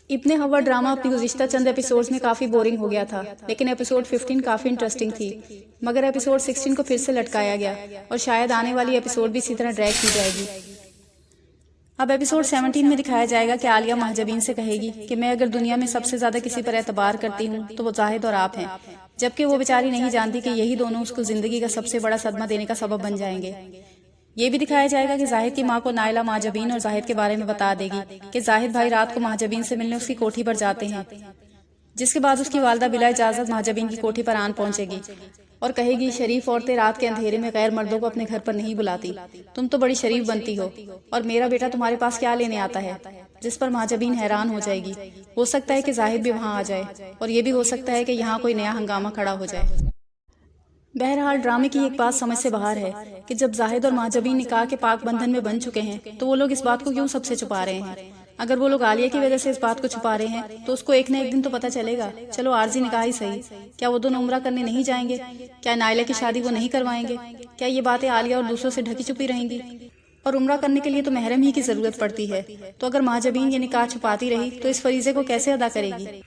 ابن ہوا ڈرامہ اپنی گزشتہ چند ایپیسوڈز میں کافی بورنگ ہو گیا تھا، لیکن ایپیسوڈ 15 کافی انٹرسٹنگ تھی، مگر ایپیسوڈ 16 کو پھر سے لٹکایا گیا اور شاید آنے والی ایپیسوڈ بھی اسی طرح ڈریگ کی جائے گی۔ اب ایپیسوڈ 17 میں دکھایا جائے گا کہ عالیہ مہاجبین سے کہے گی کہ میں اگر دنیا میں سب سے زیادہ کسی پر اعتبار کرتی ہوں تو وہ زاہد اور آپ ہیں، جبکہ وہ بیچاری نہیں جانتی کہ یہی دونوں اس کو زندگی کا سب سے بڑا صدمہ دینے کا سبب بن جائیں گے۔ یہ بھی دکھایا جائے گا کہ زاہد کی ماں کو نائلہ مہاجبین اور زاہد کے بارے میں بتا دے گی کہ زاہد بھائی رات کو مہاجبین سے ملنے اس کی کوٹھی پر جاتے ہیں، جس کے بعد اس کی والدہ بلا اجازت مہاجبین کی کوٹھی پر آن پہنچے گی اور کہے گی شریف عورتیں رات کے اندھیرے میں غیر مردوں کو اپنے گھر پر نہیں بلاتی، تم تو بڑی شریف بنتی ہو اور میرا بیٹا تمہارے پاس کیا لینے آتا ہے، جس پر مہاجبین حیران ہو جائے گی۔ ہو سکتا ہے کہ زاہد بھی وہاں آ جائے اور یہ بھی ہو سکتا ہے کہ یہاں کوئی نیا ہنگامہ کھڑا ہو جائے۔ بہرحال ڈرامے کی ایک بات سمجھ سے باہر ہے کہ جب زاہد اور مہاجبین نکاح کے پاک بندھن میں بن چکے ہیں تو وہ لوگ اس بات کو کیوں سب سے چھپا رہے ہیں؟ اگر وہ لوگ عالیہ کی وجہ سے اس بات کو چھپا رہے ہیں تو اس کو ایک نہ ایک دن تو پتہ چلے گا، چلو عارضی نکاح ہی صحیح۔ کیا وہ دونوں عمرہ کرنے نہیں جائیں گے؟ کیا نائلہ کی شادی وہ نہیں کروائیں گے؟ کیا یہ باتیں عالیہ اور دوسروں سے ڈھکی چھپی رہیں گی؟ اور عمرہ کرنے کے لیے تو محرم ہی کی ضرورت پڑتی ہے، تو اگر مہاجبین یہ نکاح چھپاتی رہی تو اس فریضے کو کیسے ادا کرے گی؟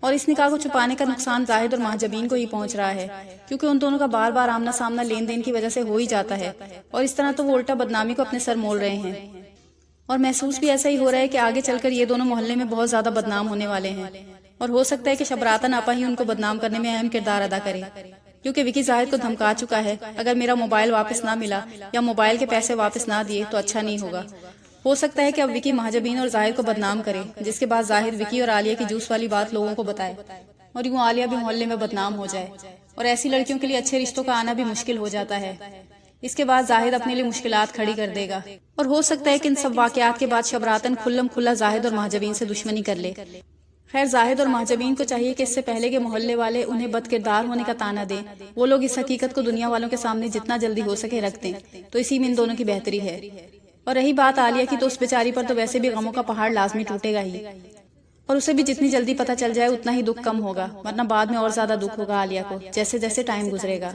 اور اس نکاح کو چھپانے کا نقصان زاہد اور مہاجبین کو ہی پہنچ رہا ہے، کیونکہ ان دونوں کا بار بار آمنا سامنا لین دین کی وجہ سے ہو ہی جاتا ہے، اور اس طرح تو وہ الٹا بدنامی کو اپنے سر مول رہے ہیں۔ اور محسوس بھی ایسا ہی ہو رہا ہے کہ آگے چل کر یہ دونوں محلے میں بہت زیادہ بدنام ہونے والے ہیں، اور ہو سکتا ہے کہ شبراتن آپا ہی ان کو بدنام کرنے میں اہم کردار ادا کرے، کیونکہ وکی زاہد کو دھمکا چکا ہے اگر میرا موبائل واپس نہ ملا یا موبائل کے پیسے واپس نہ دیے تو اچھا نہیں ہوگا۔ ہو سکتا ہے کہ اب وکی مہاجبین اور زاہد کو بدنام کرے، جس کے بعد زاہد وکی اور عالیہ کی جوس والی بات لوگوں کو بتائے، اور یوں عالیہ بھی محلے میں بدنام ہو جائے، اور ایسی لڑکیوں کے لیے اچھے رشتوں کا آنا بھی مشکل ہو جاتا ہے۔ اس کے بعد زاہد اپنے لیے مشکلات کھڑی کر دے گا، اور ہو سکتا ہے کہ ان سب واقعات کے بعد شبراتن کھلم کھلا زاہد اور مہاجبین سے دشمنی کر لے۔ خیر زاہد اور مہاجبین کو چاہیے کہ اس سے پہلے کہ محلے والے انہیں بد کردار ہونے کا تانا دیں، وہ لوگ اس حقیقت کو دنیا والوں کے سامنے جتنا جلدی ہو سکے رکھ دیں، تو اسی میں ان دونوں کی بہتری ہے۔ اور رہی بات عالیہ کی، تو اس بیچاری پر تو ویسے بھی غموں کا پہاڑ لازمی ٹوٹے گا ہی، اور اسے بھی جتنی جلدی پتہ چل جائے اتنا ہی دکھ کم ہوگا، ورنہ بعد میں اور زیادہ دکھ ہوگا عالیہ کو جیسے جیسے ٹائم گزرے گا۔